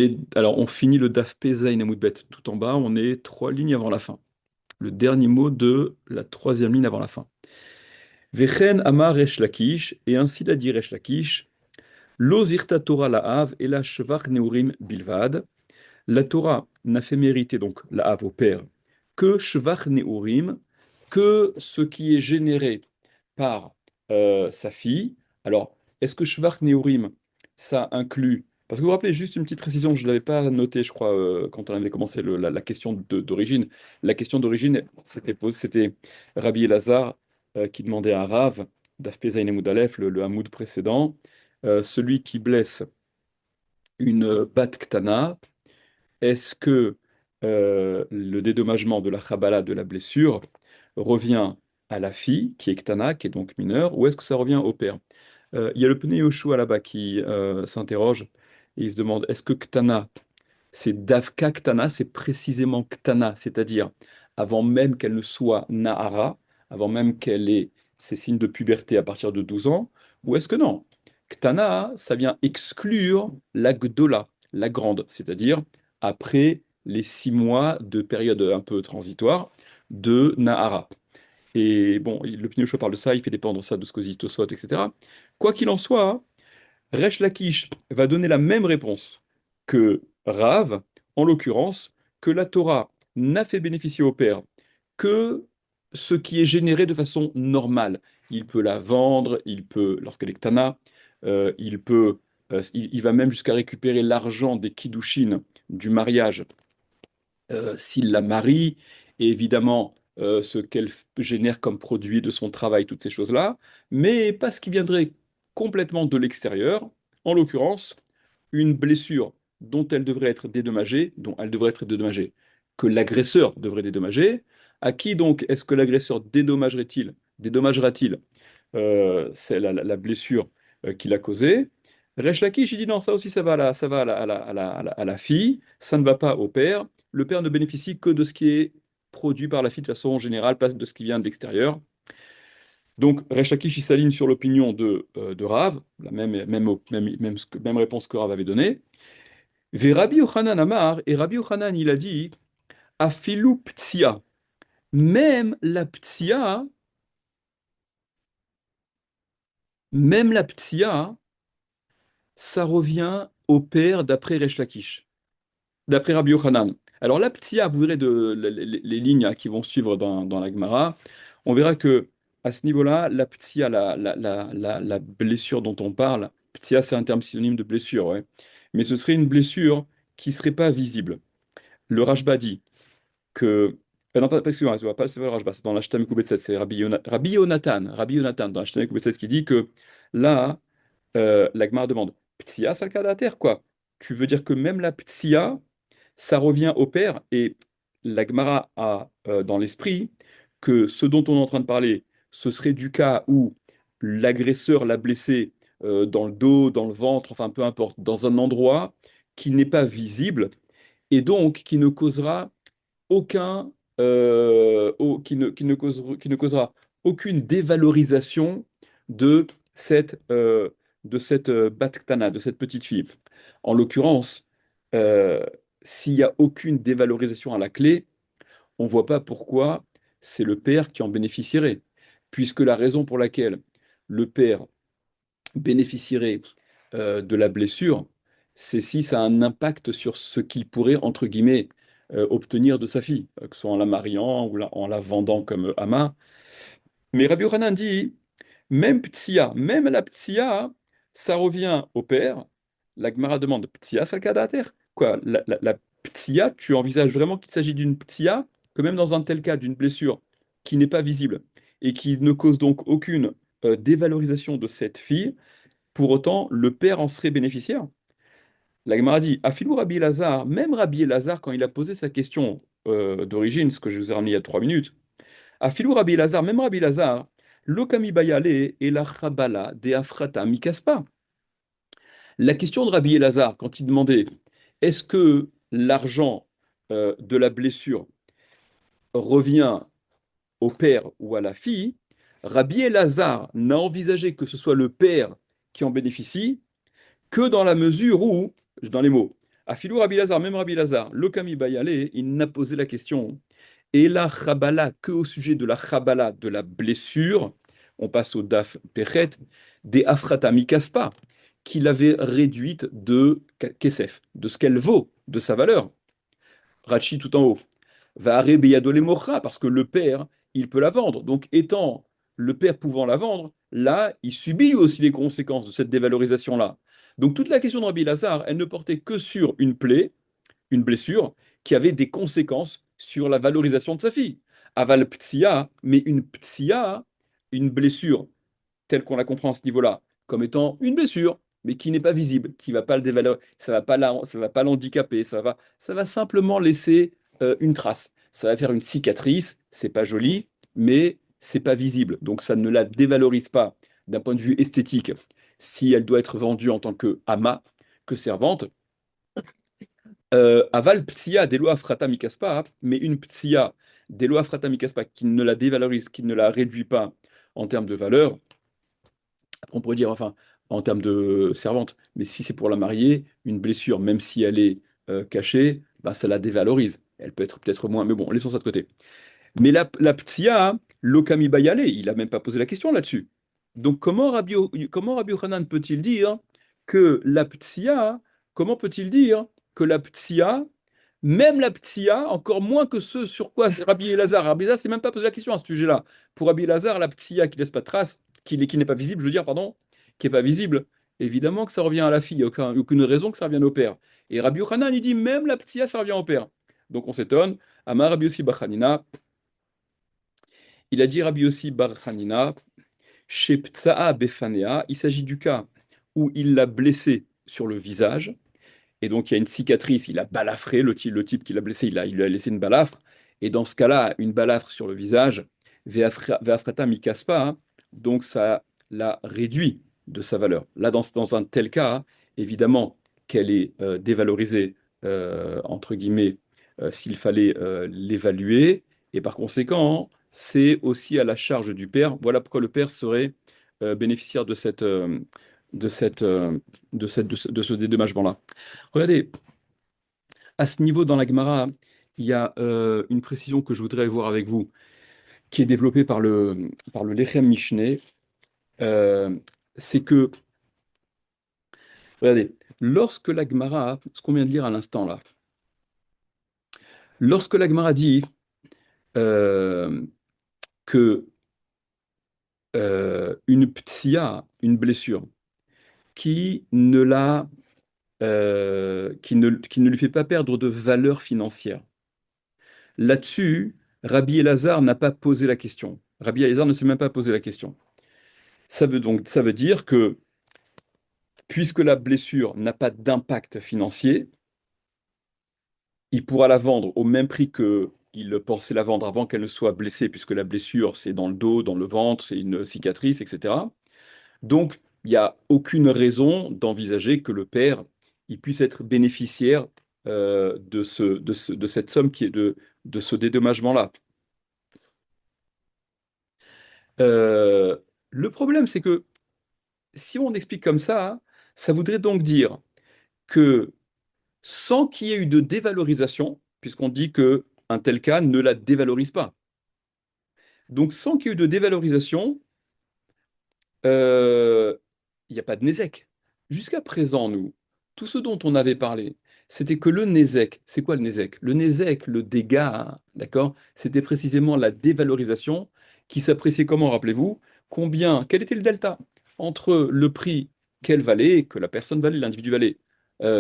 Et alors, on finit le Daf P Zayin Amud Bet tout en bas, on est 3 lignes avant la fin. Le dernier mot de la 3e ligne avant la fin. Vechen Amar Resh Lakish, et ainsi l'a dit Resh Lakish, Lo zirta Torah la'av et la shvach neurim bilvad. La Torah n'a fait mériter, donc la'av au père, que shvach neurim, que ce qui est généré par sa fille. Alors, est-ce que shvach neurim, ça inclut. Parce que vous vous rappelez, juste une petite précision, je ne l'avais pas noté, je crois, quand on avait commencé la question d'origine. La question d'origine, c'était Rabbi Elazar qui demandait à Rav, Daf Pei Zayin Amud Aleph, le Hamoud précédent, celui qui blesse une bat ktana, est-ce que le dédommagement de la chabala, de la blessure, revient à la fille, qui est ktana, qui est donc mineure, ou est-ce que ça revient au père? Il y a le Pnei Yoshua là-bas qui s'interroge, et il se demande, est-ce que ktana, c'est davka ktana, c'est précisément ktana, c'est-à-dire avant même qu'elle ne soit nahara, avant même qu'elle ait ses signes de puberté à partir de 12 ans, ou est-ce que non? Ktana, ça vient exclure la gdola, la grande, c'est-à-dire après les 6 mois de période un peu transitoire de nahara. Et bon, le Pneu parle de ça, il fait dépendre ça de ce que dit Tosfot, etc. Quoi qu'il en soit, Resh Lakish va donner la même réponse que Rav, en l'occurrence, que la Torah n'a fait bénéficier au père que ce qui est généré de façon normale. Il peut la vendre, il peut, lorsqu'elle est Ktana, il va même jusqu'à récupérer l'argent des Kiddushin du mariage s'il la marie, et évidemment ce qu'elle génère comme produit de son travail, toutes ces choses-là, mais pas ce qui viendrait complètement de l'extérieur, en l'occurrence, une blessure dont elle devrait être dédommagée, que l'agresseur devrait dédommager. À qui donc est-ce que l'agresseur dédommagera-t-il c'est la blessure qu'il a causée? Resh Lakish, il dit non, ça aussi ça va à la fille, ça ne va pas au père. Le père ne bénéficie que de ce qui est produit par la fille de façon générale, pas de ce qui vient de l'extérieur. Donc Resh Lakish, il s'aligne sur l'opinion de Rav, la même réponse que Rav avait donnée. Ve Rabbi Yochanan Amar, et Rabbi Yochanan, il a dit, Afilu ptsia, même la ptsia, même la ptsia, ça revient au père d'après Resh Lakish, d'après Rabbi Yochanan. Alors la ptsia, vous verrez les lignes qui vont suivre dans la Gemara, on verra que à ce niveau-là, la ptsia, la blessure dont on parle, ptsia c'est un terme synonyme de blessure, ouais. Mais ce serait une blessure qui serait pas visible. Le Rashba dit que. Non, excusez-moi, c'est pas le Rashba, c'est dans la Shita Mekubetset, c'est Rabbi Yonatan, dans la Shita Mekubetset qui dit que là, la Gemara demande Ptsia, salkadater, quoi? Tu veux dire que même la Ptsia, ça revient au père, et la Gemara a dans l'esprit que ce dont on est en train de parler, ce serait du cas où l'agresseur l'a blessé dans le dos, dans le ventre, enfin peu importe, dans un endroit qui n'est pas visible, et donc qui ne causera aucun, qui ne causera aucune dévalorisation de cette Batkana, de cette petite fille. En l'occurrence, euh, s'il n'y a aucune dévalorisation à la clé, on ne voit pas pourquoi c'est le père qui en bénéficierait, puisque la raison pour laquelle le père bénéficierait de la blessure, c'est si ça a un impact sur ce qu'il pourrait, entre guillemets, obtenir de sa fille, que ce soit en la mariant ou en la vendant comme ama. Mais Rabbi Yochanan dit, même ptsia, même la ptsia, ça revient au père. La Gemara demande, ptsia salkadater? Quoi, la ptsia, tu envisages vraiment qu'il s'agit d'une ptsia, que même dans un tel cas, d'une blessure qui n'est pas visible et qui ne cause donc aucune dévalorisation de cette fille, pour autant, le père en serait bénéficiaire. La Gemara dit, Afilou Rabbi Elazar, même Rabbi Elazar, quand il a posé sa question d'origine, ce que je vous ai ramené il y a 3 minutes, Afilou Rabbi Elazar, même Rabbi Elazar, Lokami Bayale et la Chabala de Afrata Mikaspa. La question de Rabbi Elazar, quand il demandait, est-ce que l'argent de la blessure revient au père ou à la fille, Rabbi Elazar n'a envisagé que ce soit le père qui en bénéficie que dans la mesure où, dans les mots, Afilou Rabbi Lazar, même Rabbi Lazar, Lokami Bayale, il n'a posé la question. Et la Chabala, que au sujet de la Chabala, de la blessure, on passe au Daf Pechet, des Afrata Mikaspa, qu'il avait réduite de Kesef, de ce qu'elle vaut, de sa valeur. Rachi tout en haut. Va Beyadole Mocha, parce que le père, il peut la vendre. Donc, étant le père pouvant la vendre, là, il subit lui aussi les conséquences de cette dévalorisation-là. Donc, toute la question de Rabbi Lazare, elle ne portait que sur une plaie, une blessure, qui avait des conséquences sur la valorisation de sa fille. Aval ptsia, mais une ptsia, une blessure telle qu'on la comprend à ce niveau-là, comme étant une blessure, mais qui n'est pas visible, qui va pas le dévaloriser, ça va pas l'handicaper, ça va simplement laisser une trace. Ça va faire une cicatrice, c'est pas joli, mais c'est pas visible. Donc ça ne la dévalorise pas d'un point de vue esthétique. Si elle doit être vendue en tant que ama, que servante, aval ptsia delo afrata mikaspa, mais une ptsia delo afrata mikaspa qui ne la dévalorise, qui ne la réduit pas en termes de valeur, on pourrait dire, enfin, en termes de servante, mais si c'est pour la marier, une blessure, même si elle est cachée, bah, ça la dévalorise. Elle peut être peut-être moins, mais bon, laissons ça de côté. Mais la ptsia, l'okami bayale, il n'a même pas posé la question là-dessus. Donc comment Rabbi Yochanan peut-il dire que la ptsia, comment peut-il dire que la ptsia, même la ptsia, encore moins que ce sur quoi c'est Rabbi Elazar. Rabbi Elazar s'est même pas posé la question à ce sujet-là. Pour Rabbi Elazar, la ptsia qui laisse pas de trace, qui n'est pas visible, je veux dire, pardon, qui n'est pas visible, évidemment que ça revient à la fille. Il n'y a aucune raison que ça revienne au père. Et Rabbi Yochanan, il dit même la ptsia, ça revient au père. Donc on s'étonne. Amar Rabbi Yossi Bachanina, il a dit Rabbi Yossi Bachanina, chez Ptsa'a Befanea, il s'agit du cas où il l'a blessé sur le visage. Et donc, il y a une cicatrice, il a balafré, le type qui l'a blessé, il lui a laissé une balafre. Et dans ce cas-là, une balafre sur le visage, Veafrata Mikaspa, hein, donc ça l'a réduit de sa valeur. Là, dans un tel cas, évidemment qu'elle est dévalorisée, entre guillemets, s'il fallait l'évaluer. Et par conséquent, c'est aussi à la charge du père. Voilà pourquoi le père serait bénéficiaire de cette, euh, de ce dédommagement-là. Regardez, à ce niveau dans la Gemara, il y a une précision que je voudrais voir avec vous, qui est développée par le Lechem Mishneh. Euh, c'est que, regardez, lorsque la Gemara, ce qu'on vient de lire à l'instant là, lorsque la Gemara dit euh, que une ptsia, une blessure, qui ne la, qui ne lui fait pas perdre de valeur financière, là-dessus, Rabbi Elazar n'a pas posé la question. Rabbi Elazar ne s'est même pas posé la question. Ça veut dire que puisque la blessure n'a pas d'impact financier, il pourra la vendre au même prix que il pensait la vendre avant qu'elle ne soit blessée, puisque la blessure, c'est dans le dos, dans le ventre, c'est une cicatrice, etc. Donc, il n'y a aucune raison d'envisager que le père il puisse être bénéficiaire de cette somme qui est de ce dédommagement-là. Euh, le problème, c'est que si on explique comme ça, ça voudrait donc dire que sans qu'il y ait eu de dévalorisation, puisqu'on dit que un tel cas ne la dévalorise pas. Donc sans qu'il y ait eu de dévalorisation, euh, il n'y a pas de Nézek. Jusqu'à présent, nous, tout ce dont on avait parlé, c'était que le Nézek, c'est quoi le Nézek? Le Nézek, le dégât, d'accord? C'était précisément la dévalorisation qui s'appréciait comment, rappelez-vous? Quel était le delta entre le prix qu'elle valait, que la personne valait, l'individu valait,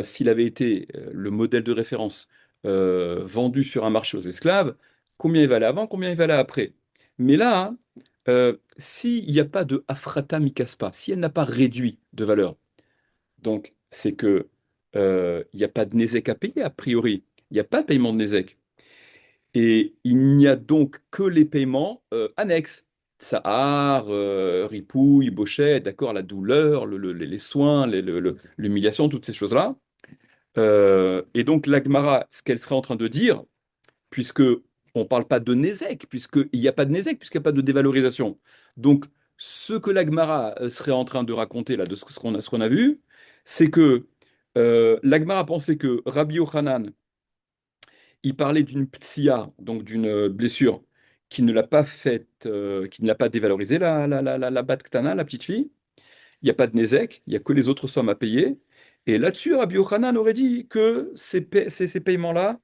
s'il avait été le modèle de référence vendu sur un marché aux esclaves, combien il valait avant, combien il valait après. Mais là, s'il n'y a pas de afrata mikaspa, si elle n'a pas réduit de valeur, donc c'est que il n'y a pas de nezek à payer a priori, il n'y a pas de paiement de nezek. Et il n'y a donc que les paiements annexes. Tsahar, ripouille, bochet, d'accord, la douleur, les soins, l'humiliation, toutes ces choses-là. Et donc l'Agmara, ce qu'elle serait en train de dire, puisque on ne parle pas de Nézek, puisqu'il n'y a pas de Nézek, puisqu'il n'y a pas de dévalorisation. Donc, ce que l'Agmara serait en train de raconter, là, de ce qu'on a vu, c'est que L'Agmara a pensé que Rabbi Yochanan, il parlait d'une ptsia, donc d'une blessure, qui ne l'a pas faite, qui ne l'a pas dévalorisé, la bat ktana, la petite fille. Il n'y a pas de Nézek, il n'y a que les autres sommes à payer. Et là-dessus, Rabbi Yochanan aurait dit que ces paiements-là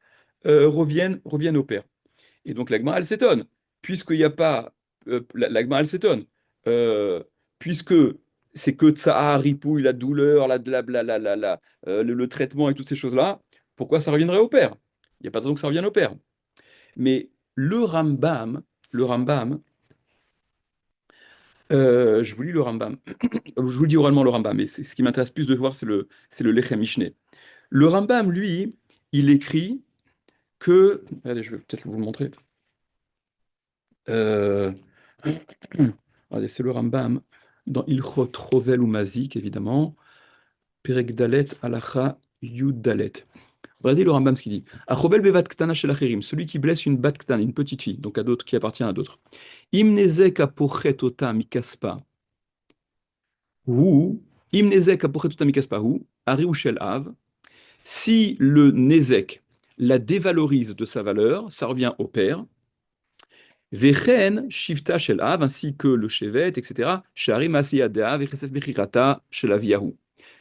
reviennent au père. Et donc l'Agma, elle s'étonne, puisqu'il n'y a pas. L'Agma, elle s'étonne, euh, puisque c'est que Tsahar, ripouille, la douleur, le traitement et toutes ces choses-là, pourquoi ça reviendrait au père? Il n'y a pas de raison que ça revienne au père. Mais le Rambam, je vous lis le Rambam, je vous dis oralement le Rambam, mais ce qui m'intéresse plus de voir, c'est le Lechem Mishneh. Le Rambam, lui, il écrit que. Regardez, je vais peut-être vous le montrer. Euh, Regardez, c'est le Rambam dans Ilchot Rovel ou Mazik, évidemment. Perek Dalet, Alacha Yud Dalet. Regardez le Rambam ce qu'il dit. Achovel bevat ktana shel acherim, celui qui blesse une bat ktana, une petite fille, donc à d'autres, qui appartient à d'autres. Imnezek apochet ota mikaspa, ou imnezek apochet ota mikaspa, ou ariou shel av. Si le nezek la dévalorise de sa valeur, ça revient au père. Vechen shifta shel av, ainsi que le chevet, etc. Sharim asiyada vechesef bechirata shel aviyahu.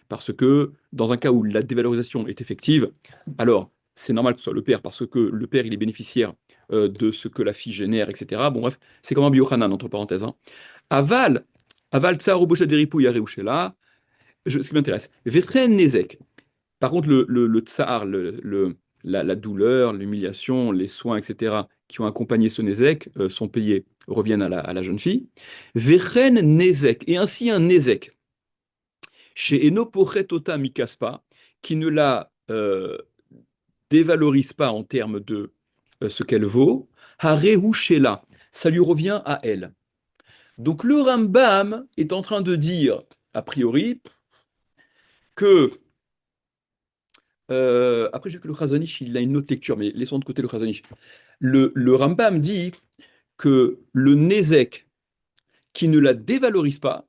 Parce que dans un cas où la dévalorisation est effective, alors c'est normal que ce soit le père, parce que le père il est bénéficiaire de ce que la fille génère, etc. Bon bref, c'est comme un biochanan, entre parenthèses. Hein. Aval, aval tsar obosha deripou yareushela, ce qui m'intéresse. Vechen nezek. Par contre, le tsar, la douleur, l'humiliation, les soins, etc., qui ont accompagné ce Nézek, sont payés, reviennent à la jeune fille. Vechen Nézek, et ainsi un Nézek, chez Eno Pochetota Mikaspa, qui ne la dévalorise pas en termes de ce qu'elle vaut, Harehu Shela, ça lui revient à elle. Donc le Rambam est en train de dire, a priori, que après, j'ai vu que le Chazonich, il a une autre lecture, mais laissons de côté le Chazonich. Le Rambam dit que le Nézek qui ne la dévalorise pas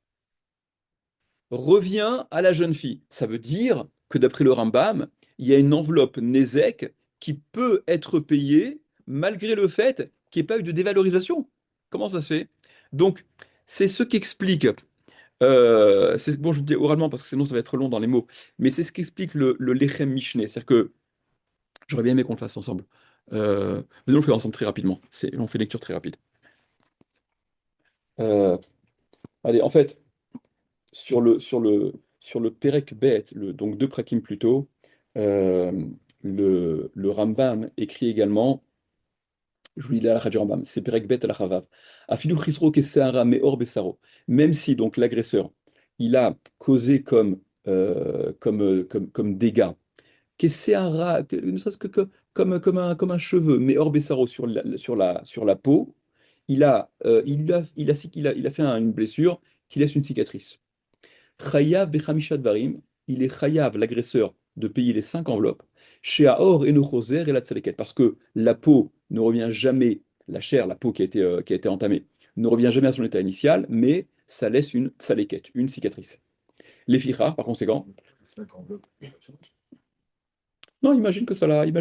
revient à la jeune fille. Ça veut dire que d'après le Rambam, il y a une enveloppe Nézek qui peut être payée malgré le fait qu'il n'y ait pas eu de dévalorisation. Comment ça se fait? Donc, c'est ce qu'explique. Bon, je dis oralement parce que sinon ça va être long dans les mots, mais c'est ce qu'explique le Lechem Mishneh. C'est-à-dire que j'aurais bien aimé qu'on le fasse ensemble. Mais on le fait ensemble très rapidement. On fait lecture très rapide. Euh, Allez, en fait, sur le Perek Bet, donc deux prakim plus tôt, euh, le Rambam écrit également, je vous lis la halakha du Rambam, c'est Perek Bet al Chavav. Afilu chisro keseara meor besaro. Même si donc l'agresseur, il a causé comme dégâts ne serait-ce comme un cheveu, mais hors Bessaro sur la peau, il a fait une blessure qui laisse une cicatrice. Chayav Bechamishat Varim, il est Chayav, l'agresseur, de payer les 5 enveloppes, chez Aor et Nochoser et la Tzaleket, parce que la peau ne revient jamais, la chair, la peau qui a été entamée, ne revient jamais à son état initial, mais ça laisse une Tzaleket, une cicatrice. Les fichas, par conséquent, non, imagine que ça l'a. Oui,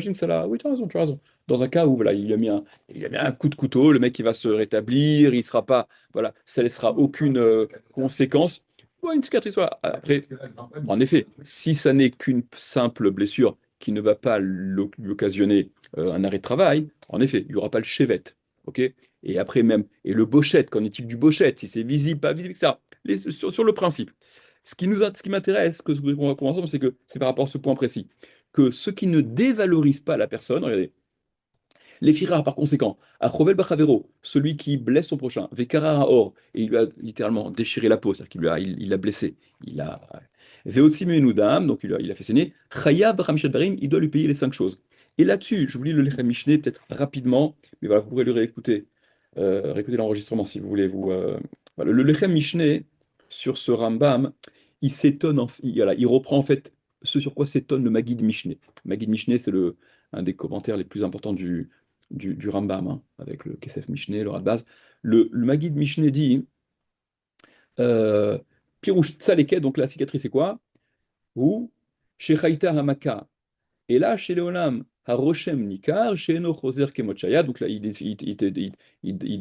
tu as raison. Dans un cas où voilà, il a mis un coup de couteau, le mec il va se rétablir, il sera pas, voilà, ça laissera aucune conséquence. Ouais, une cicatrice, voilà. Après, en effet, si ça n'est qu'une simple blessure qui ne va pas lui occasionner un arrêt de travail, en effet, il n'y aura pas le chevet, ok? Et après même, et le bochette, qu'en est-il du bochette, si c'est visible, pas visible, etc. Sur le principe. Ce qui m'intéresse, qu'on va commencer, c'est que c'est par rapport à ce point précis que ce qui ne dévalorise pas la personne, regardez, les firars par conséquent, à Chovel Bachavero, celui qui blesse son prochain, Vekara Or, et il lui a littéralement déchiré la peau, c'est-à-dire qu'il l'a blessé, il a. Veotsi Menudam, donc il a fait saigner, Chayav Bachamishat Barim, il doit lui payer les 5 choses. Et là-dessus, je vous lis le Lechem Mishneh peut-être rapidement, mais voilà, vous pourrez le réécouter l'enregistrement si vous voulez. Voilà, le Lechem Mishneh, sur ce Rambam, il s'étonne, voilà, il reprend en fait ce sur quoi s'étonne le Maggid Mishneh. Maggid Mishneh, c'est un des commentaires les plus importants du Rambam, hein, avec le Kesef Mishneh, le Radbaz. Le Maggid Mishneh dit Pirouche Tsaleket, donc la cicatrice, c'est quoi? Ou Shechaita Hamaka. Et là, chez Léolam, Haroshem Nikar, chez Eno Choser Kemochaya, donc là, il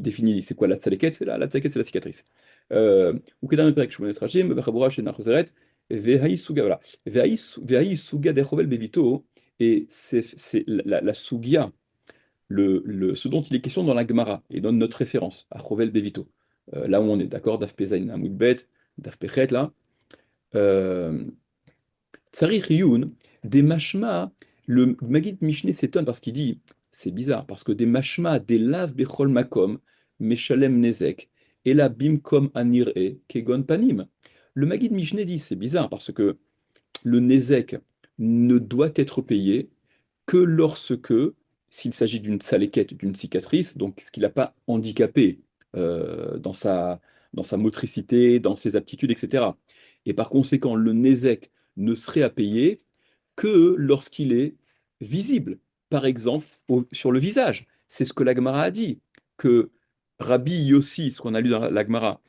définit c'est quoi la tzaleket, la tzaleket, c'est la cicatrice. Ou Kedam Perek Shmones Rachim, Bechabura, chez Nachozeret, Vehaï Suga, voilà. Vehaï Suga Dechovel Bevito, et c'est la Sugia, ce dont il est question dans la Gemara, et donne notre référence, à Chovel Bevito. Là où on est d'accord, Daf Pezaïn Amoudbet, Daf Pechet, là. Euh, Tsarich Riyun, des mashma, le Maggid Mishneh s'étonne parce qu'il dit, c'est bizarre, parce que des mashma, des lav bechol makom, meshalem nezek, et la bimkom anire, kegon panim. Le Maggid Mishneh dit, c'est bizarre, parce que le nezek ne doit être payé que lorsque, s'il s'agit d'une saléquette, d'une cicatrice, donc ce qu'il n'a pas handicapé dans sa motricité, dans ses aptitudes, etc. Et par conséquent, le nezek ne serait à payer que lorsqu'il est visible. Par exemple, sur le visage. C'est ce que l'Agmara a dit, que Rabbi Yossi, ce qu'on a lu dans l'Agmara,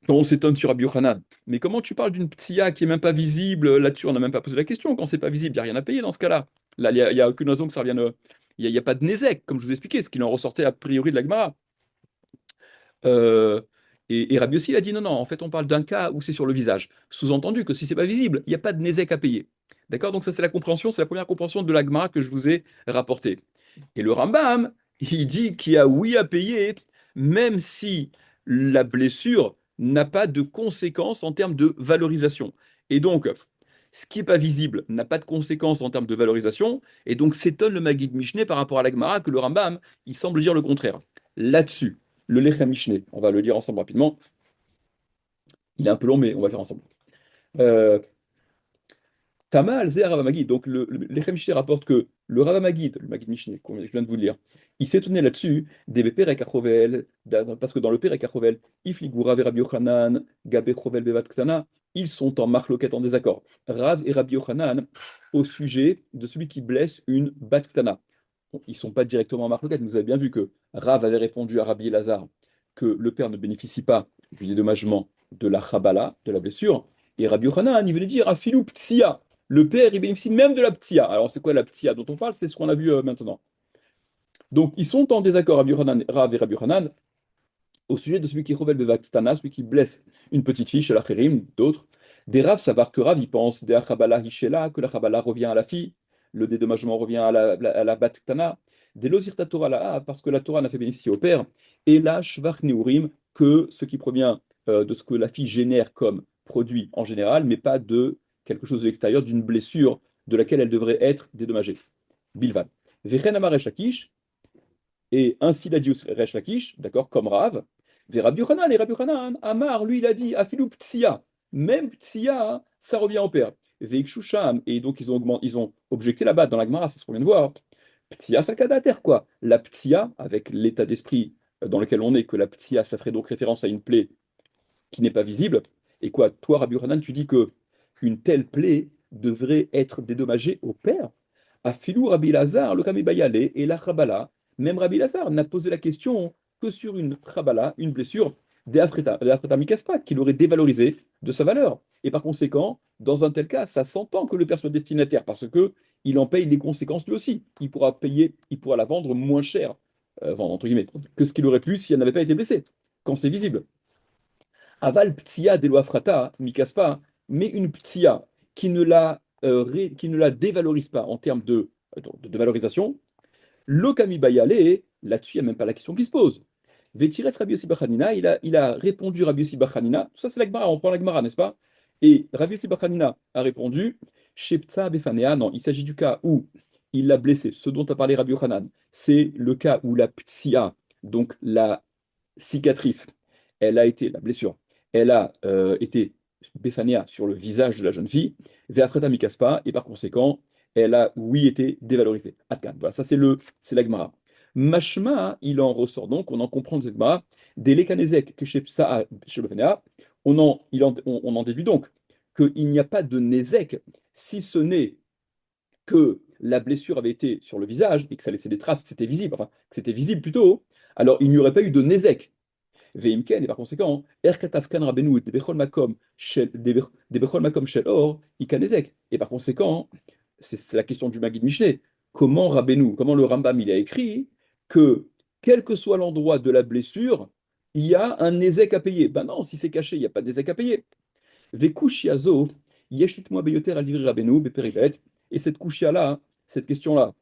quand on s'étonne sur Rabbi Yochanan, mais comment tu parles d'une ptia qui est même pas visible? Là-dessus, on n'a même pas posé la question. Quand c'est pas visible, il n'y a rien à payer dans ce cas-là. Là, il y a aucune raison que ça revienne. Il y a pas de Nézek, comme je vous expliquais, ce qu'il en ressortait a priori de l'Agmara. Euh, et Rabbi aussi, il a dit non, non, en fait, on parle d'un cas où c'est sur le visage. Sous-entendu que si c'est pas visible, il n'y a pas de Nézek à payer. D'accord? Donc, ça, c'est la compréhension, c'est la première compréhension de l'Agmara que je vous ai rapportée. Et le Rambam, il dit qu'il y a oui à payer, même si la blessure n'a pas de conséquences en termes de valorisation. Et donc, ce qui n'est pas visible n'a pas de conséquences en termes de valorisation. Et donc, s'étonne le Maggid Mishneh par rapport à l'Agmara que le Rambam, il semble dire le contraire. Là-dessus, le Lechem Mishneh, on va le lire ensemble rapidement. Il est un peu long, mais on va le faire ensemble. Euh, Tama al Rav Magid. Donc, l'Echem Mishneh rapporte que le Rav Magid, le Magid Mishneh, comme je viens de vous le lire, il s'est étonné là-dessus des Perek Achovel, parce que dans le Perek Achovel, Ifligou Rav et Rabbi Yochanan, Gabe Chovel Bevat Ktana, ils sont en marloquette, en désaccord. Rav et Rabbi Yochanan au sujet de celui qui blesse une Bat Ktana. Bon, ils ne sont pas directement en marloquette, mais vous avez bien vu que Rav avait répondu à Rabbi Elazar que le père ne bénéficie pas du dédommagement de la Chabala, de la blessure, et Rabbi Yochanan, il venait dire Afilou Ptsia. Le père, il bénéficie même de la ptia. Alors, c'est quoi la ptia dont on parle? C'est ce qu'on a vu maintenant. Donc, ils sont en désaccord, Rav et Rabbi Yochanan, au sujet de celui qui rebelle Bevakstana, celui qui blesse une petite fille chez la Chérim, d'autres. Des Rav, savoir que Rav, il pense, des Achabala Hishela, que la Chabala revient à la fille, le dédommagement revient à la Baktana. Des Lozirta Torah la parce que la Torah n'a fait bénéficier au père. Et là, Shvach Neurim, que ce qui provient de ce que la fille génère comme produit en général, mais pas de quelque chose de l'extérieur, d'une blessure de laquelle elle devrait être dédommagée. Bilvan. Vechen Amar Resh Lakish, et ainsi l'a dit Resh Lakish, d'accord, comme Rav. Ve Rabbi Yochanan, et Rabbi Yochanan, Amar, lui, il a dit, Afilou Ptsia, même Ptsia, ça revient au père. Veikshoucham, et donc ils ont objecté là-bas dans la Gemara, c'est ce qu'on vient de voir. Ptia sakadater, quoi. La ptia, avec l'état d'esprit dans lequel on est, que la ptia, ça ferait donc référence à une plaie qui n'est pas visible. Et quoi, toi, Rabbi Hanan, tu dis que une telle plaie devrait être dédommagée au père. À Filou Rabbi Lazar, le Kamebayale et la Chabala, même Rabbi Lazar n'a posé la question que sur une Chabala, une blessure des Afreta Mikaspa, qui l'aurait dévalorisé de sa valeur. Et par conséquent, dans un tel cas, ça s'entend que le père soit destinataire, parce que il en paye les conséquences lui aussi. Il pourra la vendre moins cher, vendre entre guillemets, que ce qu'il aurait pu si elle n'avait pas été blessée, quand c'est visible. Aval ptia de frata, mikaspa, mais une ptia qui ne la dévalorise pas en termes de valorisation, l'okami bayale, là-dessus, il n'y a même pas la question qui se pose. Vetires Rabbi Yossi Bachanina, il a répondu Rabbi Yossi Bachanina, tout ça c'est l'Agmara, on prend l'Agmara, n'est-ce pas? Et Rabbi Yossi Bachanina a répondu, Sheptsa Befanea, non, il s'agit du cas où il l'a blessé, ce dont a parlé Rabbi Yochanan, c'est le cas où la ptia, donc la cicatrice, la blessure, elle a été Béphanéa sur le visage de la jeune fille, Ve'afreta Mikaspa, et par conséquent, elle a, oui, été dévalorisée. Atkan. Voilà, ça c'est la Gemara. Mashma, il en ressort donc, on en comprend de cette Gemara, des Lekanezek que chez Béphanéa, on en déduit donc qu'il n'y a pas de Nezek, si ce n'est que la blessure avait été sur le visage et que ça laissait des traces, que c'était visible, enfin, que c'était visible plutôt, alors il n'y aurait pas eu de Nezek. Veimken, et par conséquent, Erkatav kan Rabbeinu de Bechol Makom de Bechol Makom Shel Or, Ikanezek. Et par conséquent, c'est la question du Maggid Mishneh. Comment Rabbeinu, comment le Rambam, il a écrit que, quel que soit l'endroit de la blessure, il y a un Nézek à payer. Ben non, si c'est caché, il n'y a pas de Nézek à payer. Vekushiazo, Yeshlit Beyoter al Divri Rabbeinu, Beperibet. Et cette kushia-là, cette question-là,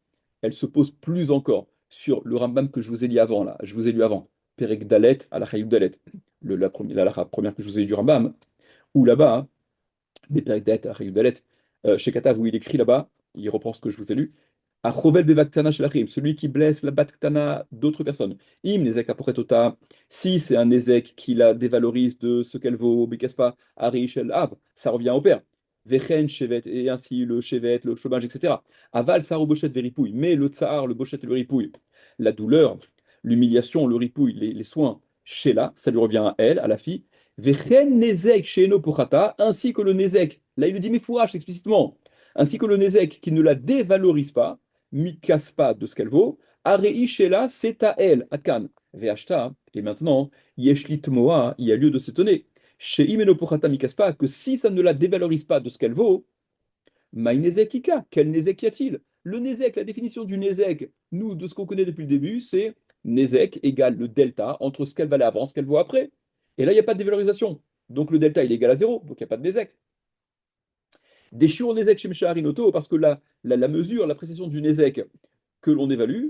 elle se pose plus encore sur le Rambam que je vous ai lu avant, là. Je vous ai lu avant. Perek Dalet, Alachayub Dalet. La première que je vous ai lu du Rambam, où là-bas, Beperek Dalet, Alachayub Dalet, chez Katav, où il écrit là-bas, il reprend ce que je vous ai lu. Achovel bevaktana shelachim, celui qui blesse la baktana d'autres personnes. Im nezek aporetota, si c'est un nezek qui la dévalorise de ce qu'elle vaut, bekaspa, ari shel av, ça revient au père. Vechen shevet, et ainsi le shevet, le chômage, etc. Aval tsar bochet veripouille, mais le tsar, le bochet et le ripouille, la douleur, l'humiliation, le ripouille, les soins, shela, ça lui revient à elle, à la fille. Vechen nezek sheno pochata, ainsi que le nezek. Là, il le dit, mais fourrache explicitement. Ainsi que le nezek qui ne la dévalorise pas, mikaspa de ce qu'elle vaut, arei shela, c'est à elle, atkan, ve'ashta, et maintenant, yeshlit moa, il y a lieu de s'étonner, chez imeno puchata mikaspa, que si ça ne la dévalorise pas de ce qu'elle vaut, maïnezek ika, quel nezek y a-t-il? Le nezek, la définition du nezek, nous, de ce qu'on connaît depuis le début, c'est nezek égale le delta entre ce qu'elle valait avant, ce qu'elle vaut après. Et là, il n'y a pas de dévalorisation. Donc le delta, il est égal à zéro, donc il n'y a pas de nezek. Des shiur nezek chez Meshaharinoto, parce que la mesure, l'appréciation du nezek que l'on évalue,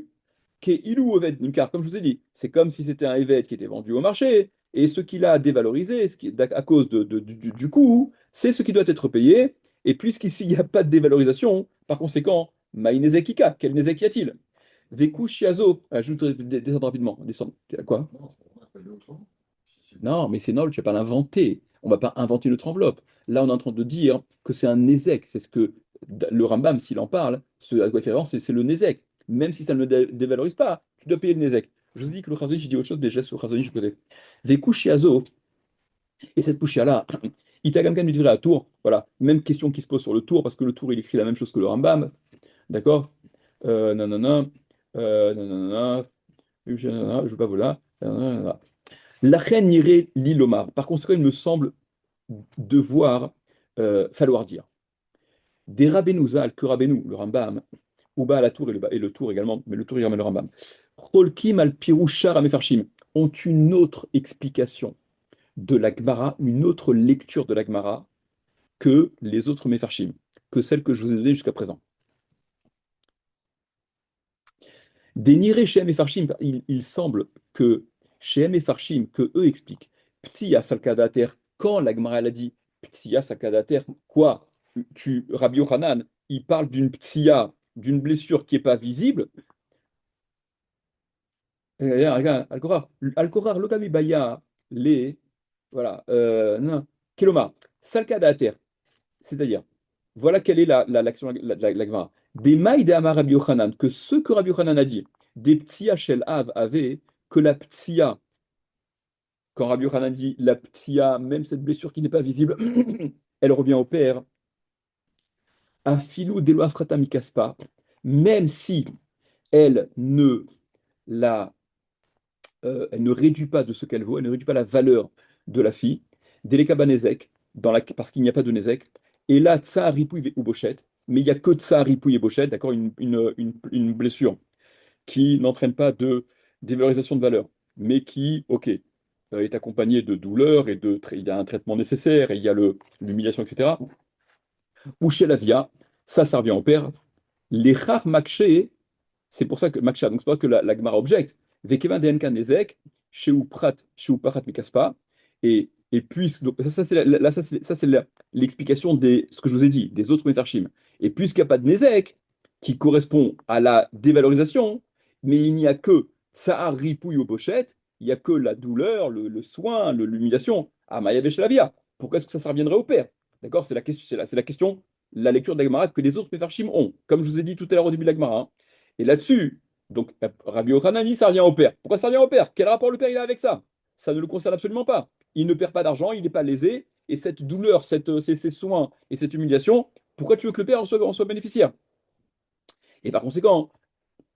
qui est ilou evet, car comme je vous ai dit, c'est comme si c'était un evet qui était vendu au marché, et ce qu'il a dévalorisé, ce qui est à cause du coût, c'est ce qui doit être payé, et puisqu'ici il n'y a pas de dévalorisation, par conséquent, maïnezekika, quel nezek y a-t-il? Veku shiazo, ajoute, descendre rapidement, descendre, quoi? Non, mais c'est nul, tu vas pas l'inventer. On va pas inventer notre enveloppe. Là, on est en train de dire que c'est un Nézek. C'est ce que le Rambam, s'il en parle, ce à quoi il fait référence, c'est le Nézek. Même si ça ne le dévalorise pas, tu dois payer le Nézek. Je vous dis que le Chazon, je dis autre chose, mais je laisse le Chazon, je connais. Des Shiazo, et cette Kushia-là, Itagamkan lui à Tour. Voilà, même question qui se pose sur le Tour, parce que le Tour, il écrit la même chose que le Rambam. D'accord? Nanana, nanana, je ne veux pas vous là. La reine irait l'ilomar. Par conséquent, il me semble devoir falloir dire. Des Rabbeinu Zal, que Rabbeinu, le Rambam, Uba à la tour et le tour également, mais le tour également le Rambam, Cholkim al Pirouchar Amefarshim, ont une autre explication de la Gemara, une autre lecture de la Gemara que les autres Mefarshim, que celle que je vous ai donnée jusqu'à présent. Des Niré Shem et Farshim, il semble que Shem et Farshim, que eux expliquent, Ptia Salkadater, quand la Gemara elle a dit Ptia Salkadater, quoi? Rabbi Yochanan, il parle d'une Ptia, d'une blessure qui n'est pas visible. Regarde, Al-Korar, Lokami Baya, les. Voilà, non, Keloma, Salkadater, c'est-à-dire, voilà quelle est l'action de la Gemara. Des maïs de Amar Rabbi Yochanan, que ce que Rabbi Yochanan a dit, des ptia shel av avait, que la ptia, quand Rabbi Yochanan dit la ptia, même cette blessure qui n'est pas visible, elle revient au père, à filou delo afrata mikaspa, même si elle ne la elle ne réduit pas de ce qu'elle vaut, elle ne réduit pas la valeur de la fille, Delekabanezek, parce qu'il n'y a pas de Nezek, et là, Tsar, Ripouille ou Bochette, mais il n'y a que Tsar, Ripouille et Bochette, d'accord, une blessure qui n'entraîne pas de dévalorisation de valeur, mais qui, ok, est accompagnée de douleur et il y a un traitement nécessaire, et il y a l'humiliation, etc. Ou chez la via, ça revient au père. Les rares makché, c'est pour ça que Maksha, donc c'est pas que la Gemara objecte. Vekeva DNK Nezek, chez ou Parat Mikaspa. Et puisque, donc, ça c'est l'explication de ce que je vous ai dit, des autres Mefarshim. Et puisqu'il n'y a pas de Nezek, qui correspond à la dévalorisation, mais il n'y a que Tsahar Ripouille aux pochettes, il n'y a que la douleur, le soin, l'humiliation. Ah, Mayavesh Lavia. Pourquoi est-ce que ça reviendrait au père? D'accord? C'est la question, c'est la question, la lecture de la Gemara que les autres Mefarshim ont. Comme je vous ai dit tout à l'heure au début de la Gemara, hein. Et là-dessus, donc Rabbi Yochanan, ça revient au père. Pourquoi ça revient au père? Quel rapport le père il a avec ça? Ça ne le concerne absolument pas. Il ne perd pas d'argent, il n'est pas lésé. Et cette douleur, ces soins et cette humiliation, pourquoi tu veux que le père en soit bénéficiaire? Et par conséquent,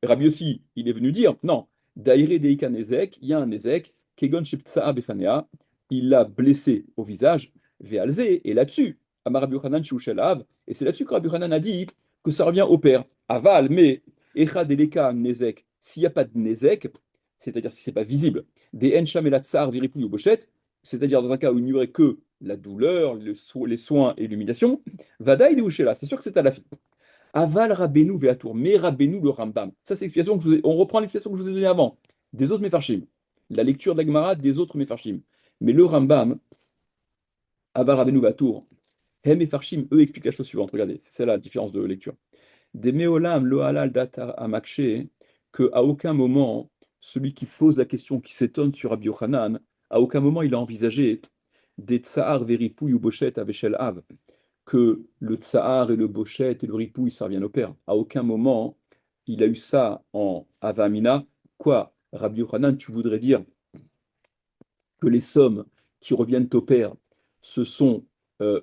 Rabbi aussi, il est venu dire, non, Daïré Deika Nezek, il y a un Nezek Kegon Sheptsa'a Befanea, il l'a blessé au visage, Ve'alze, et là-dessus, Amar Rabbi Yochanan Sheushelav, et c'est là-dessus que Rabbi Yochanan a dit que ça revient au père. Aval, mais Echad Eleka Nezek, s'il n'y a pas de Nezek, c'est-à-dire si c'est pas visible, des Encham et la Tsar, Viripouille ou Bochet, c'est-à-dire dans un cas où il n'y aurait que la douleur, les soins et l'humiliation, Vadaï de Ushela, c'est sûr que c'est à la fille. Aval Rabbeinu Veatour, mais Rabbeinu le Rambam. Ça, c'est l'explication que on reprend l'explication que je vous ai donnée avant, des autres Mefarshim. La lecture de la Gemara des autres Mefarshim. Mais le Rambam, Aval Rabbeinu Veatour, Hem Mefarshim, eux expliquent la chose suivante. Regardez, c'est ça la différence de lecture. Des Meolam lo halal data amakshe, que à aucun moment, celui qui pose la question, qui s'étonne sur Rabbi Yochanan, à aucun moment il a envisagé des tsahar veripouille ou bochet aveshel av, que le tsahar et le bochet et le ripouille, ça revient au père. À aucun moment, il a eu ça en avamina. Quoi, Rabbi Yochanan, tu voudrais dire que les sommes qui reviennent au père, ce sont, s'il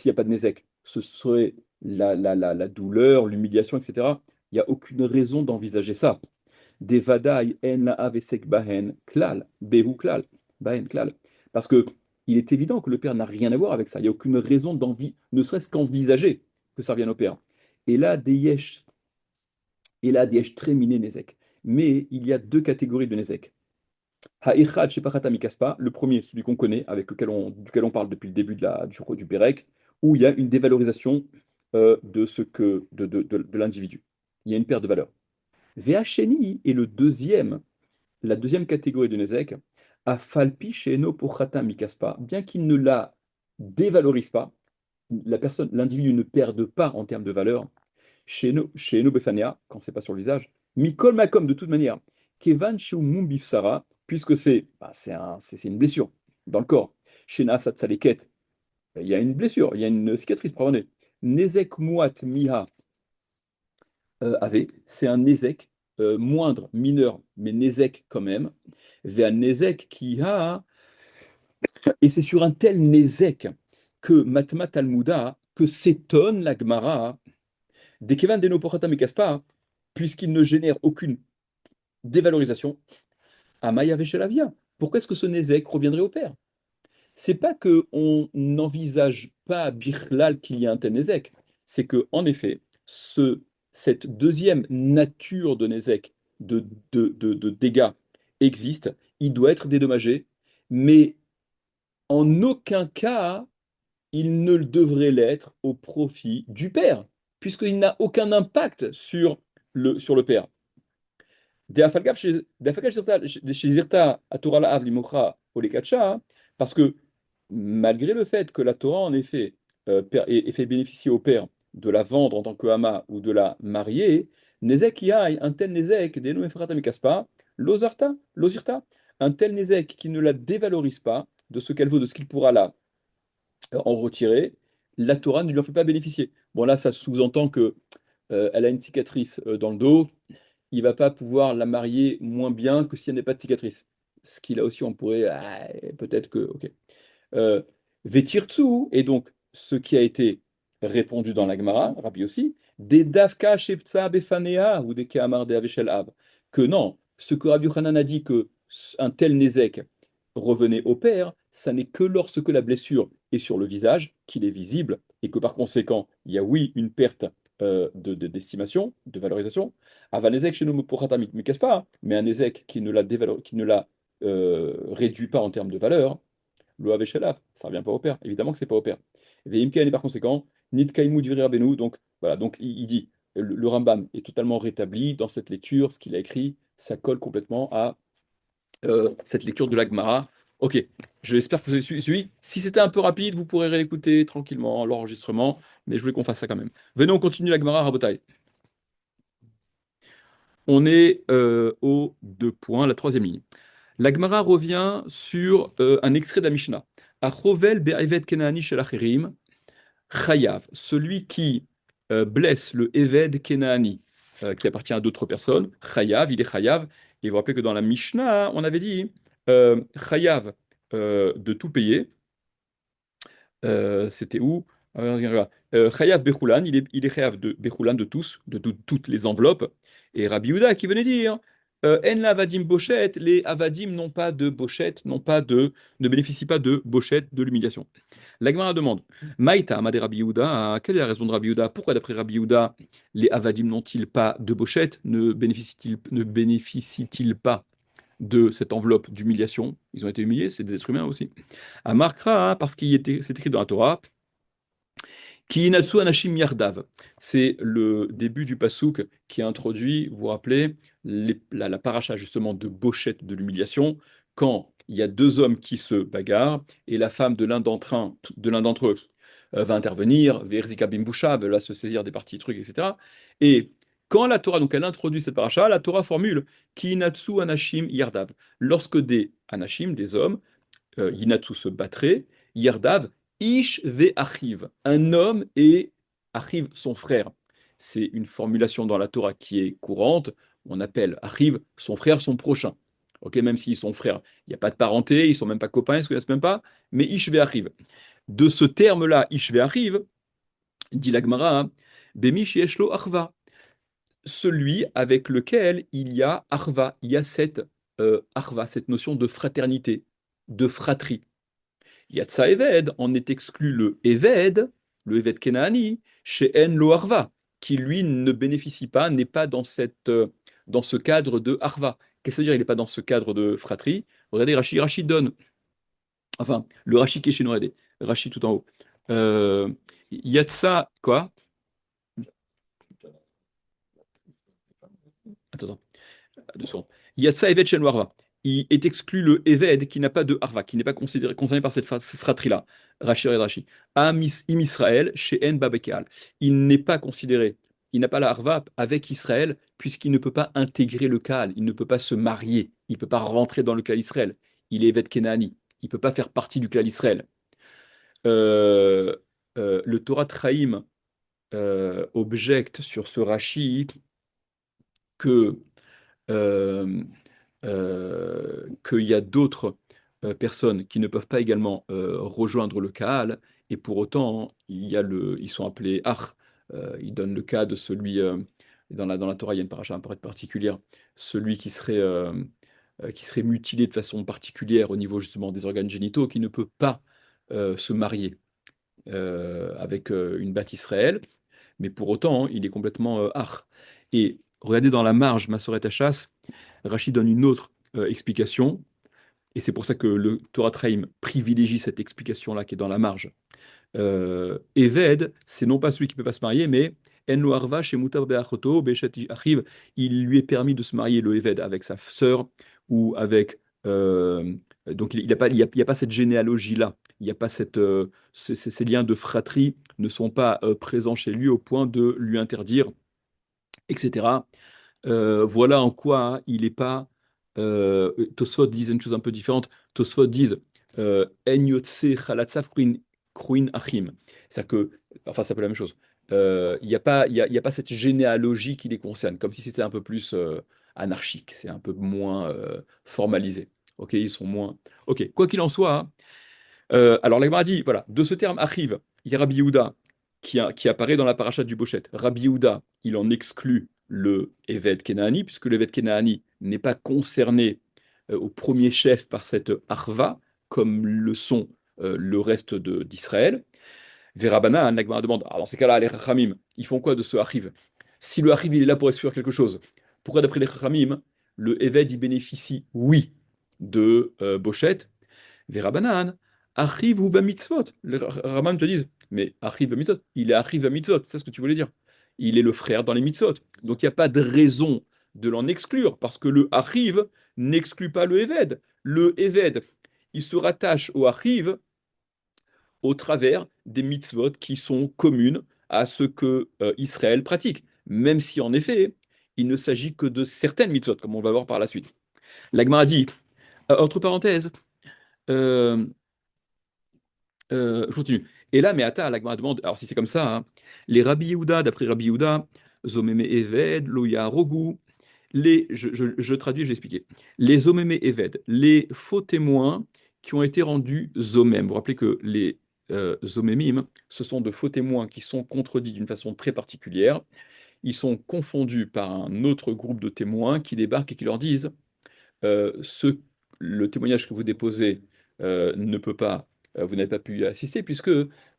n'y a pas de Nézek, ce serait la douleur, l'humiliation, etc. Il n'y a aucune raison d'envisager ça. Des vadaï en la avesek bahen klal, behu klal, bahen klal. Parce que il est évident que le père n'a rien à voir avec ça. Il n'y a aucune raison d'envie, ne serait-ce qu'envisager que ça revienne au père. Et là, des yesh très miné Nézek. Mais il y a deux catégories de Nézek. Ha'echad shepachata mikaspa, le premier, celui qu'on connaît, duquel on parle depuis le début du Pérec, où il y a une dévalorisation de l'individu. Il y a une perte de valeur. Ve'acheni est la deuxième catégorie de Nezek, a falpi sheno pochata mikaspa, bien qu'il ne la dévalorise pas, l'individu ne perde pas en termes de valeur, chez Befania, quand c'est pas sur le visage, Mikol Makom de toute manière, Kevan Sheumum Bifsara, puisque c'est une blessure dans le corps. Chez Naasat Saleket, il y a une blessure, il y a une cicatrice, pardonnez. Nezek Muat Miha avait, c'est un Nezek moindre, mineur, mais Nezek quand même. Vers Nezek qui a, et c'est sur un tel Nezek que Matma Talmuda, que s'étonne la Gemara, des Kevan Deno Pochata Mikaspa, puisqu'il ne génère aucune dévalorisation, à Maya Veshelavia. Pourquoi est-ce que ce Nézek reviendrait au père? C'est pas que on n'envisage pas Bichlal qu'il y a un tel Nézek, c'est que en effet, cette deuxième nature de Nézek, de dégâts, existe, il doit être dédommagé, mais en aucun cas, il ne devrait l'être au profit du père, puisqu'il n'a aucun impact sur le père. Parce que malgré le fait que la Torah, en effet, ait fait bénéficier au père de la vendre en tant que hama ou de la marier, Nezek yai, un tel Nezek, Deno Efrata Mikaspa, Lozirta, un tel Nezek qui ne la dévalorise pas de ce qu'elle vaut, de ce qu'il pourra la en retirer, la Torah ne lui en fait pas bénéficier. Bon, là, ça sous-entend que elle a une cicatrice dans le dos, il va pas pouvoir la marier moins bien que si elle n'est pas de cicatrice. Ce qui là aussi, on pourrait, peut-être que, ok. Euh, Vetirtsu, et donc ce qui a été répondu dans la Gemara, Rabbi aussi, des Dafka Sheptsa Befanea ou des Keamar de Aveshel Av, que non, ce que Rabbi Hanan a dit que un tel Nézek revenait au père, ça n'est que lorsque la blessure est sur le visage, qu'il est visible, et que par conséquent, il y a oui une perte d'estimation, de valorisation. Avanezek chez nous pour ne casse pas, hein, mais un Nézek qui ne la réduit pas en termes de valeur, Loav Shelav, ça revient pas au père. Évidemment que c'est pas au père. Veimken, et par conséquent, Nitkaimu Dviri Rabbeinu. Donc voilà, donc il dit le Rambam est totalement rétabli dans cette lecture, ce qu'il a écrit, ça colle complètement à cette lecture de la Gemara. Ok, j'espère que vous avez suivi. Si c'était un peu rapide, vous pourrez réécouter tranquillement l'enregistrement, mais je voulais qu'on fasse ça quand même. Venez, on continue la Gemara, Rabotai. On est aux deux points, la troisième ligne. La Gemara revient sur un extrait de la Mishnah. Achovel be'eved kenani shel acherim, chayav. Celui qui blesse le eved kenani, qui appartient à d'autres personnes, chayav, il est chayav. Et vous vous rappelez que dans la Mishnah, on avait dit chayav de tout payer. C'était où? Chayav Bechulan, il est chayav de Bechulan de tous, toutes les enveloppes. Et Rabbi Yehuda qui venait dire En la avadim bochet, les avadim n'ont pas de bochette, ne bénéficient pas de bochette, de l'humiliation. L'Agmara demande, Maïta, Amadé Rabbi Yehuda, quelle est la raison de Rabbi Yehuda? Pourquoi d'après Rabbi Yehuda, les avadim n'ont-ils pas de bochette, ne bénéficient-ils pas de cette enveloppe d'humiliation? Ils ont été humiliés, c'est des êtres humains aussi. À Markra, parce c'est écrit dans la Torah, Ki inatsu anashim yardav. C'est le début du pasouk qui a introduit, vous vous rappelez, la paracha justement de Bochette de l'humiliation, quand il y a deux hommes qui se bagarrent et la femme de l'un d'entre eux va intervenir, verzika bimbusha, va là se saisir des parties trucs, etc. Et quand la Torah, donc elle introduit cette paracha, la Torah formule Ki inatsu anashim yardav. Lorsque des anashim, des hommes, Yinatsu se battrait, Yerdav, Ish ve Achiv, un homme et Achiv, son frère. C'est une formulation dans la Torah qui est courante. On appelle Achiv son frère, son prochain. Ok, même s'ils sont frères, il n'y a pas de parenté, ils ne sont même pas copains, ils ne se connaissent même pas, mais Ish ve Achiv. De ce terme-là, Ish ve Achiv, dit l'Agmara, hein, Bemish yeshlo Achva, celui avec lequel il y a Achva, il y a cette Achva, cette notion de fraternité, de fratrie. Yatsa Eved, en est exclu le Eved Kenaani, chez En Lo Arva, qui lui ne bénéficie pas, n'est pas dans ce cadre de Arva. Qu'est-ce que ça veut dire? Il n'est pas dans ce cadre de fratrie. Regardez, Rashi donne, enfin, le Rashi qui est chez nous, regardez, Rashi tout en haut. Yatsa, quoi? Attends, deux secondes. Yatsa Eved Shen Lo Arva. Il est exclu le Eved qui n'a pas de Arva, qui n'est pas concerné par cette fratrie-là. Rashi et Rashi. Am Im Israël, chez En Babekal. Il n'est pas considéré, il n'a pas la Arva avec Israël, puisqu'il ne peut pas intégrer le Kaal, il ne peut pas se marier, il ne peut pas rentrer dans le Kaal Israël. Il est Eved Kenani, il ne peut pas faire partie du Kaal Israël. Euh, le Torah Traim objecte sur ce Rashi que qu'il y a d'autres personnes qui ne peuvent pas également rejoindre le Kaal, et pour autant, ils sont appelés Ach. Ils donnent le cas de celui, dans la Torah, il y a une paracha un peu particulière, celui qui serait mutilé de façon particulière au niveau justement des organes génitaux, qui ne peut pas se marier avec une Bat Israël, mais pour autant, il est complètement Ach. Et regardez dans la marge, Massoret Hachas, Rachid donne une autre explication, et c'est pour ça que le Torah Traim privilégie cette explication-là qui est dans la marge. Eved, c'est non pas celui qui ne peut pas se marier, mais En lo arva chez Mutar be'achoto be'eshet achiv, il lui est permis de se marier, le Eved, avec sa sœur ou avec. Donc il n'y a, pas- il y a pas cette généalogie-là, il n'y a pas ces liens de fratrie ne sont pas présents chez lui au point de lui interdire, etc. Voilà en quoi il n'est pas. Tosfot disent une chose un peu différente. Tosfot disent En yotse chalatzav kruin achim. C'est-à-dire que, enfin, c'est un peu la même chose. Il y a pas cette généalogie qui les concerne, comme si c'était un peu plus anarchique, c'est un peu moins formalisé. Ok, ils sont moins. Ok, quoi qu'il en soit, hein, alors l'Agmara dit, voilà, de ce terme arrive, il y a Rabbi Yehuda qui apparaît dans la paracha du Bochet. Rabbi Yehuda, il en exclut le Eved Kenaani, puisque le Eved Kenaani n'est pas concerné au premier chef par cette Arva, comme le sont le reste d'Israël. Verabana, l'Agmara demande, alors dans ces cas-là, les Chachamim, ils font quoi de ce Arrive? Si le Arrive, il est là pour exclure quelque chose, pourquoi d'après les Chachamim, le Eved, il bénéficie, oui, de Bochet, Verabanan, Achiv ou Bamitzvot. Les Raman te disent, mais Achiv Bamitzvot, il est Achiv Bamitzvot, c'est ce que tu voulais dire. Il est le frère dans les mitzvot. Donc il n'y a pas de raison de l'en exclure, parce que le Achiv n'exclut pas le Eved. Le Eved, il se rattache au Achiv au travers des mitzvot qui sont communes à ce que Israël pratique, même si en effet, il ne s'agit que de certaines mitzvot, comme on va voir par la suite. L'Agmara dit, entre parenthèses, euh, je continue. Et là, mais attends, la Gemara demande, alors si c'est comme ça, hein, les Rabbi Yehuda, d'après Rabbi Yehuda, Zomeme Eved, Loya Rogu, je traduis, je vais expliquer. Les Zomeme Eved, les faux témoins qui ont été rendus Zomem. Vous vous rappelez que les Zomemim, ce sont de faux témoins qui sont contredits d'une façon très particulière, ils sont confondus par un autre groupe de témoins qui débarquent et qui leur disent euh, ce- le témoignage que vous déposez ne peut pas, vous n'avez pas pu y assister puisque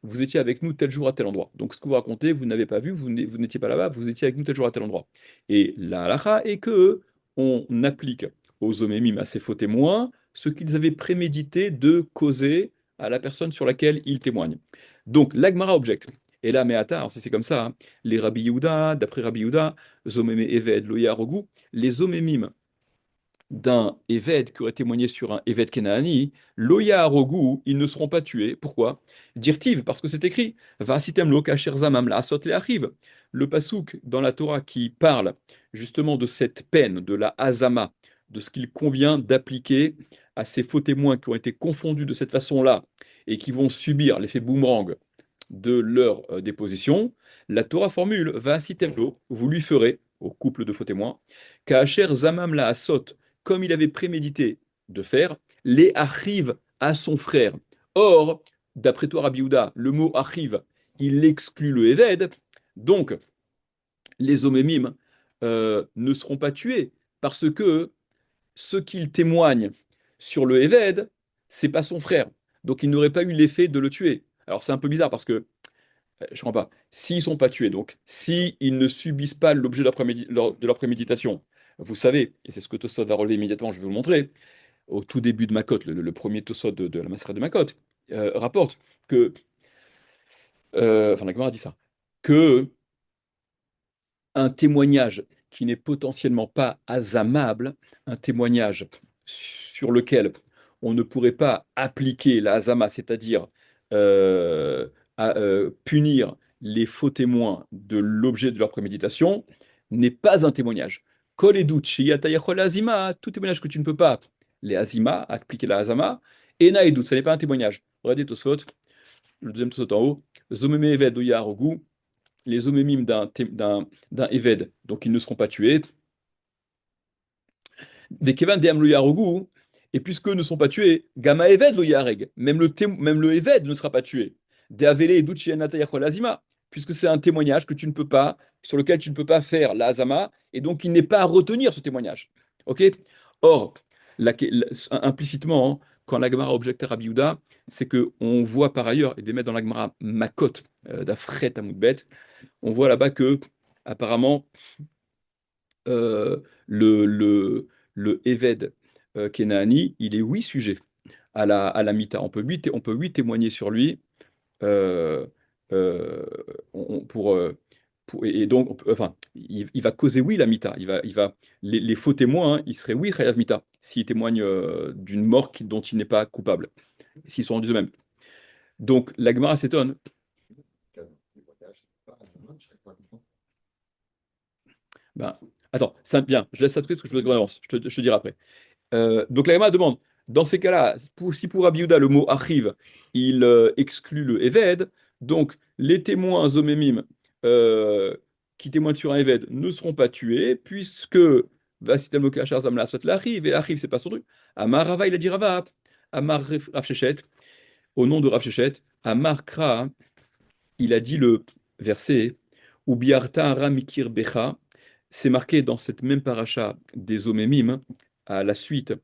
vous étiez avec nous tel jour à tel endroit. Donc ce que vous racontez, vous n'avez pas vu, vous n'étiez pas là-bas, vous étiez avec nous tel jour à tel endroit. Et la halakha est que on applique aux homémimes, à ces faux témoins, ce qu'ils avaient prémédité de causer à la personne sur laquelle ils témoignent. Donc l'Agmara objecte. Et là, mais attends, alors si c'est comme ça, hein, les Rabbi Yehuda, d'après Rabbi Yehuda, Zomémé Eved, Loya Rogu, les homémimes d'un Éved qui aurait témoigné sur un Éved Kenaani, Loya Arogu, ils ne seront pas tués. Pourquoi? Dirtiv, parce que c'est écrit, Vasitem lo kasher zamam la asot le achiv. Le pasouk dans la Torah qui parle justement de cette peine, de la hazama, de ce qu'il convient d'appliquer à ces faux témoins qui ont été confondus de cette façon-là et qui vont subir l'effet boomerang de leur déposition, la Torah formule Vasitem lo, vous lui ferez, au couple de faux témoins, Kacher zamam la asot, comme il avait prémédité de faire, les arrive à son frère. Or, d'après toi, Rabbi Yehuda, le mot arrive, il exclut le Éved, donc les homémimes ne seront pas tués parce que ce qu'il témoigne sur le Éved, c'est pas son frère. Donc il n'aurait pas eu l'effet de le tuer. Alors c'est un peu bizarre parce que je comprends pas. S'ils sont pas tués, donc, s'ils ne subissent pas l'objet de leur préméditation, vous savez, et c'est ce que Tosot va relever immédiatement, je vais vous le montrer, au tout début de Makot, le premier Tosot de la Maseret de Makot, rapporte que, enfin la Gemara dit ça, que un témoignage qui n'est potentiellement pas azamable, un témoignage sur lequel on ne pourrait pas appliquer la azama, c'est-à-dire euh, punir les faux témoins de l'objet de leur préméditation, n'est pas un témoignage. Kol edut sheyatayachol azima, tout témoignage que tu ne peux pas, les azima, appliquer la azama, ena edut, ça n'est pas un témoignage. Regardez Tosfot, le deuxième Tosfot en haut, zomeme eved oyarogu, les homémimes d'un Éved, donc ils ne seront pas tués. Des Kevan de Amlo Yarogu, et puisque ne sont pas tués, Gamma Éved lo Yareg, même le Éved ne sera pas tué. De Avele et Duchianata Azima, puisque c'est un témoignage que tu ne peux pas, sur lequel tu ne peux pas faire la Azama, et donc il n'est pas à retenir ce témoignage. Ok. Or, implicitement, hein, quand la Gemara objecte à Rabbi Yehuda, c'est qu'on voit par ailleurs, et des mettre dans la Gemara Makot d'Afret Amoudbet, on voit là-bas que, apparemment, euh, le, le, le Eved Kenaani, il est oui sujet à la Mita. On peut oui témoigner sur lui euh, euh, et donc, enfin, il va causer oui la Mita. Les faux témoins, hein, ils seraient oui Chayav Mita s'ils témoignent d'une mort dont il n'est pas coupable, s'ils sont rendus eux-mêmes. Donc, la Gemara s'étonne. Ben, attends, c'est bien, je laisse ça tout de suite parce que je veux que je te dirai après. Donc la Gemara demande, dans ces cas-là, si pour Rabbi Yehuda, le mot arrive, il exclut le Eved, donc les témoins zomémim qui témoignent sur un Eved ne seront pas tués, puisque Vasitel Mokachar Zamla Sot l'arrive, et l'arrive, c'est pas son truc. Amar Rava, il a dit Rava, Amar Rav Shechet, au nom de Rav Shechet, Amar Kra, il a dit le verset, Ubiarta Ara Mikir Becha, c'est marqué dans cette même paracha des Omémim, à la suite,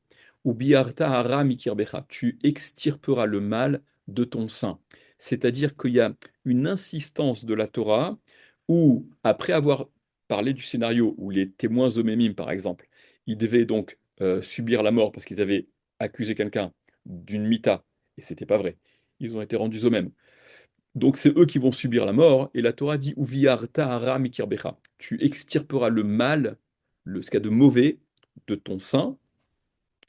Ubiarta Ara Mikir Becha, tu extirperas le mal de ton sein. C'est-à-dire qu'il y a une insistance de la Torah où, après avoir parlé du scénario où les témoins Omémim, par exemple, ils devaient donc subir la mort parce qu'ils avaient accusé quelqu'un d'une mita, et c'était pas vrai. Ils ont été rendus eux-mêmes. Donc c'est eux qui vont subir la mort, et la Torah dit Uviar tahara mikirbecha. Tu extirperas le mal, ce qu'il y a de mauvais de ton sein,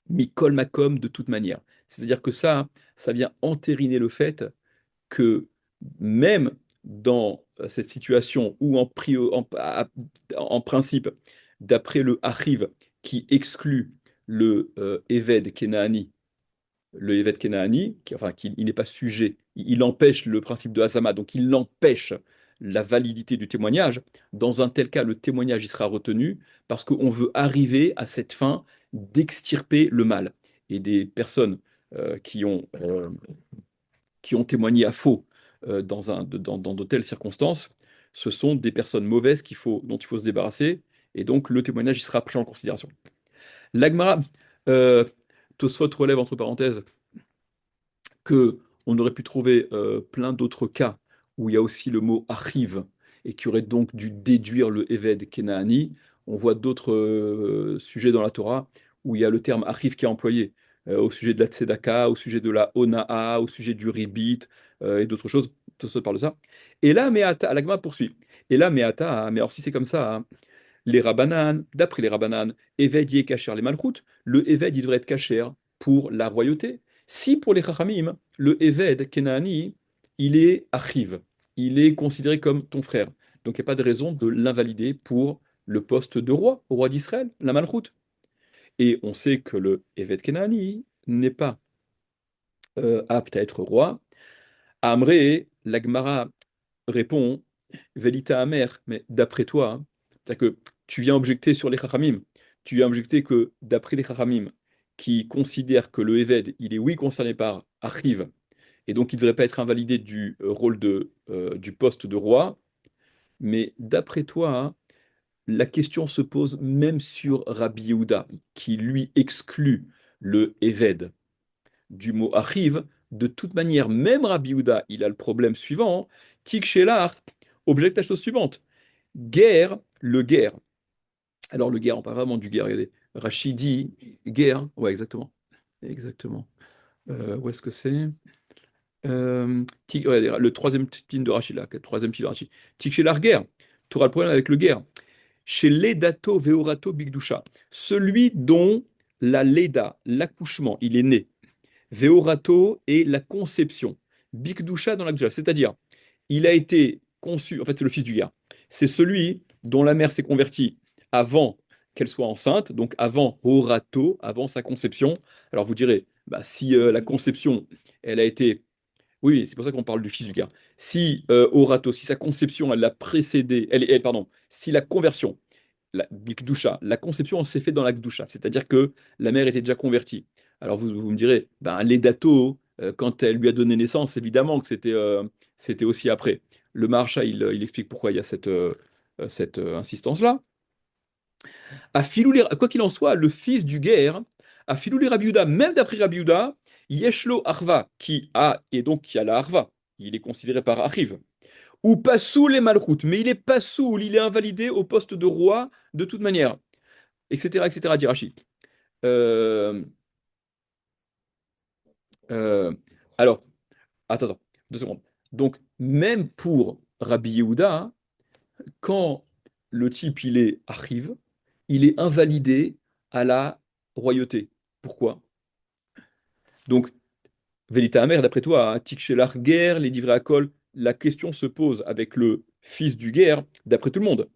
mikol makom de toute manière. C'est-à-dire que ça vient entériner le fait que même dans cette situation où en principe, d'après le Achiv qui exclut le Eved Kenaani, le Evet Kenaani, enfin, qu'il il n'est pas sujet, il empêche le principe de Hazama, donc il empêche la validité du témoignage. Dans un tel cas, le témoignage y sera retenu parce qu'on veut arriver à cette fin d'extirper le mal. Et des personnes qui ont témoigné à faux dans de telles circonstances ce sont des personnes mauvaises dont il faut se débarrasser, et donc le témoignage il sera pris en considération. L'Agmara, euh, Tosfot relève entre parenthèses que on aurait pu trouver plein d'autres cas où il y a aussi le mot arrive et qui aurait donc dû déduire le Eved Kenaani. On voit d'autres sujets dans la Torah où il y a le terme arrive qui est employé au sujet de la tzedaka, au sujet de la onaa, au sujet du ribit et d'autres choses. Tout ça parle de ça. Et là, Meata, l'Agma poursuit. Et là, Meata, mais alors si c'est comme ça, hein, les Rabbanan, d'après les Rabbanan, Eved y est kacher les malchut, le Eved il devrait être kacher pour la royauté. Si pour les Chachamim, le Eved Kenaani, il est achiv, il est considéré comme ton frère. Donc il n'y a pas de raison de l'invalider pour le poste de roi, au roi d'Israël, la malchut. Et on sait que le Eved Kenaani n'est pas apte à être roi. Amré, l'Agmara répond, Velita amer, mais d'après toi, hein, c'est-à-dire que tu viens objecter sur les Chachamim, tu viens objecter que d'après les Chachamim, qui considèrent que le Eved, il est oui concerné par Achiv, et donc il ne devrait pas être invalidé du rôle du poste de roi, mais d'après toi, hein, la question se pose même sur Rabbi Yehuda, qui lui exclut le Eved du mot arrive, de toute manière, même Rabbi Yehuda, il a le problème suivant. Tik Shelar objecte la chose suivante. Guerre, le guerre. Alors le guerre, on parle vraiment du guerre, regardez. Rachid dit guerre. Ouais, exactement. Exactement. Où est-ce que c'est regardez, le troisième ligne de Rachid, là, le troisième fil de Rachid. Tik Shelar guerre. Tu auras le problème avec le guerre. Chez Ledato Veorato Bigdusha, celui dont la Leda, l'accouchement, il est né. Veorato est la conception. Bikdusha dans la Gdusha. C'est-à-dire, il a été conçu, en fait, c'est le fils du gars. C'est celui dont la mère s'est convertie avant qu'elle soit enceinte, donc avant Horato, avant sa conception. Alors vous direz, bah, si la conception, elle a été. Oui, oui, c'est pour ça qu'on parle du fils du gars. Si Horato, si sa conception, elle l'a précédé, pardon, si la conversion, la Bikdusha, la conception s'est faite dans la Gdusha, c'est-à-dire que la mère était déjà convertie. Alors vous me direz, ben, les datos, quand elle lui a donné naissance, évidemment que c'était aussi après. Le Maharsha, il explique pourquoi il y a cette insistance-là. Quoi qu'il en soit, le fils du guerre, à Filouli Rabbi Yehuda, même d'après Rabbi Yehuda, Yeshlo Arva, et donc qui a la Arva, il est considéré par Achiv, ou Passoul et Malchut, mais il est Passoul, il est invalidé au poste de roi de toute manière, etc., dit Rashi. Euh, euh, alors, attends, 2 secondes. Donc, même pour Rabbi Yehuda, hein, quand le type il est arrive, il est invalidé à la royauté. Pourquoi? Donc, Velita Amer, d'après toi, hein, Tikchelar guerre, les livrets à col, la question se pose avec le fils du guerre, d'après tout le monde.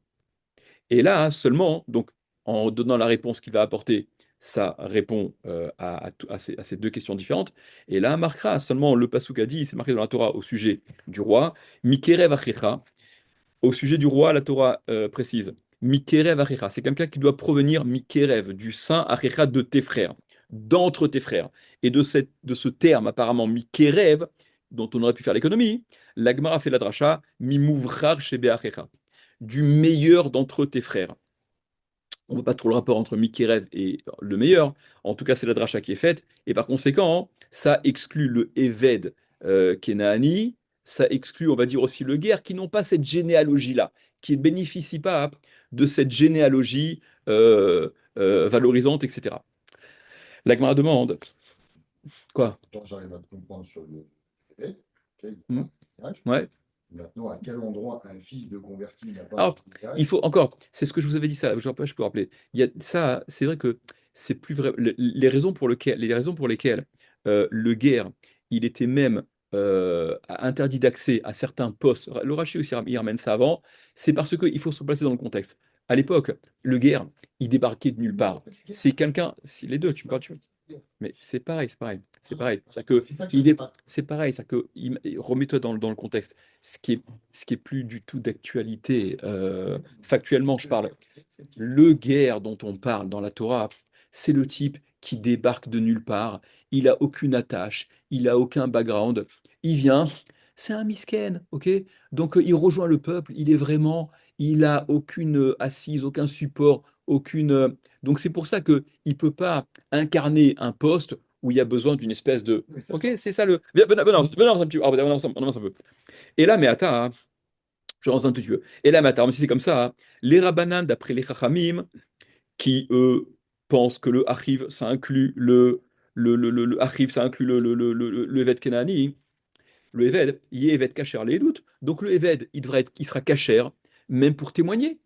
Et là, hein, seulement, donc, en donnant la réponse qu'il va apporter, ça répond à ces deux questions différentes. Et là, marquera seulement le Passouk a dit, c'est marqué dans la Torah au sujet du roi, Mikerev Achecha. Au sujet du roi, la Torah précise, Mikerev Achecha. C'est quelqu'un qui doit provenir, Mikerev, du sein Achecha de tes frères, d'entre tes frères. Et de ce terme, apparemment, Mikerev, dont on aurait pu faire l'économie, l'Agmara fait la dracha, Mimouvrar Shebe Achecha, du meilleur d'entre tes frères. On ne voit pas trop le rapport entre Mikerev et le meilleur. En tout cas, c'est la dracha qui est faite. Et par conséquent, ça exclut le Eved Kenaani. Ça exclut, on va dire aussi, le guerre, qui n'ont pas cette généalogie-là, qui ne bénéficient pas de cette généalogie valorisante, etc. L'Agmara demande, quoi? Quand j'arrive à te comprendre sur le fait, ok, il Hmm. a un héritage. Ouais. Maintenant, à quel endroit un fils de converti n'a pas Alors, il d'héritage? faut encore, c'est ce que je vous avais dit ça, je peux rappeler. Il y a ça, c'est vrai que c'est plus vrai. Les raisons pour lesquelles le guerre, il était même interdit d'accès à certains postes. Le Rachi aussi il ramène ça avant. C'est parce qu'il faut se placer dans le contexte. À l'époque, le guerre, il débarquait de nulle part. C'est quelqu'un, si les deux, tu me parles, mais c'est pareil, c'est pareil, c'est pareil. C'est que C'est ça que il j'arrive est, pas. c'est pareil, c'est que remets-toi dans le contexte. Ce qui est plus du tout d'actualité, factuellement, je parle. Le guerre dont on parle dans la Torah, c'est le type qui débarque de nulle part. Il a aucune attache, il a aucun background. Il vient, c'est un misken, ok? Donc il rejoint le peuple, il a aucune assise, aucun support, aucune. Donc c'est pour ça que il peut pas incarner un poste où il y a besoin d'une espèce de. Oui, ça Ok, part. c'est ça le. Venez ensemble, on avance un peu. Et là, mais attends, hein, je rentre un tout petit peu. Et là, mais attends, mais si c'est comme ça, hein, les Rabbanan, d'après les Chachamim, qui eux pensent que le Achiv, ça inclut le Achiv, ça inclut le Evet Kenani, le Eved, il est Eved Kacher les doutes. Donc le Eved, il sera Kacher, même pour témoigner.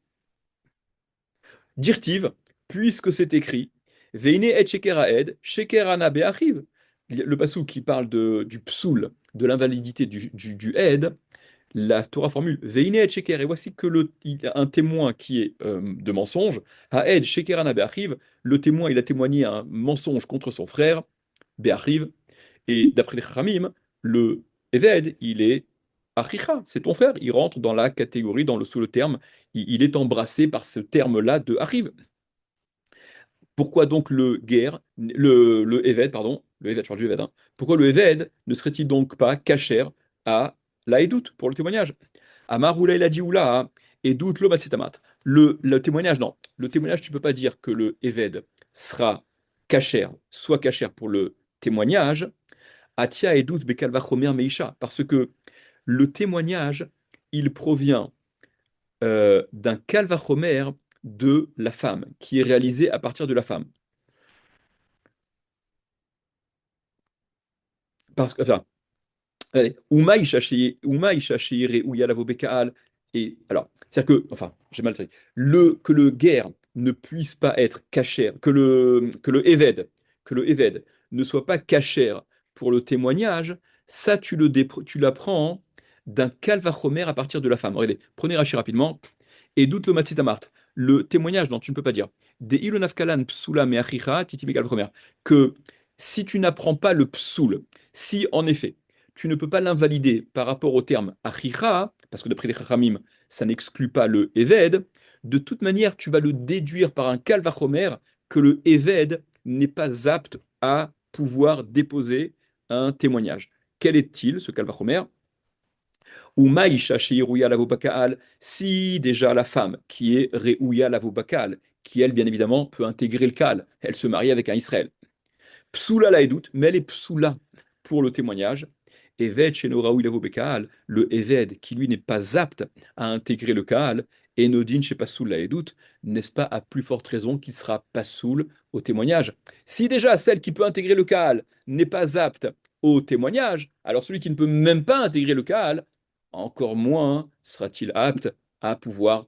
Dirtiv, puisque c'est écrit, Veine et Sheker Aed, Sheker Ana Be'achiv. Le passou qui parle du psoul, de l'invalidité du Ed, la Torah formule Veine et Sheker, et voici que il y a un témoin qui est de mensonge, Haed Sheker Ana Be'achiv, le témoin, il a témoigné un mensonge contre son frère, Be'achiv, et d'après les Chachamim, le Eved, il est Achicha, c'est ton frère. Il rentre dans la catégorie, sous le terme, il est embrassé par ce terme-là de Achiv. Pourquoi donc le Eved, pardon, le Eved, je parle du Eved, hein. Pourquoi le Eved ne serait-il donc pas cacher à la Edout pour le témoignage? Amar Oula il a dit Oula, hein, Edout lo matsitamat. Le témoignage, non. Le témoignage, tu ne peux pas dire que le Eved sera cacher, soit cacher pour le témoignage, Atia et doute Bekalva Chomer Meisha, parce que le témoignage, il provient d'un Kalvachomer de la femme, qui est réalisé à partir de la femme. Parce que, enfin, allez, Uma Isha Sheire ou Yalavo Bekaal, et alors, c'est-à-dire que, enfin, j'ai mal traité, que le guerre ne puisse pas être cachère, que le Eved ne soit pas cachère pour le témoignage, ça, tu l'apprends d'un calvachomer à partir de la femme. Regardez, prenez Rachi rapidement, et doute le Matsitamart, le témoignage dont tu ne peux pas dire, des Ilonafkalan Psula Meachicha, Titimi Calvachomer, que si tu n'apprends pas le psoul, si en effet, tu ne peux pas l'invalider par rapport au terme achicha, parce que d'après les chachamim, ça n'exclut pas le eved, de toute manière, tu vas le déduire par un kalvachomer que le eved n'est pas apte à pouvoir déposer un témoignage. Quel est-il, ce kalvachomer? Ou maïcha chez Irouya Lavobakaal, si déjà la femme qui est Réouya Lavobakaal, qui elle, bien évidemment, peut intégrer le kal, elle se marie avec un Israël. Psoula la Edout, mais elle est psoula pour le témoignage. Eved chez Noraou Bekaal, le Eved qui lui n'est pas apte à intégrer le Kaal, et Nodin chez Passoul la Edout, n'est-ce pas à plus forte raison qu'il sera Passoul au témoignage? Si déjà celle qui peut intégrer le Kaal n'est pas apte au témoignage, alors celui qui ne peut même pas intégrer le Kaal, encore moins sera-t-il apte à pouvoir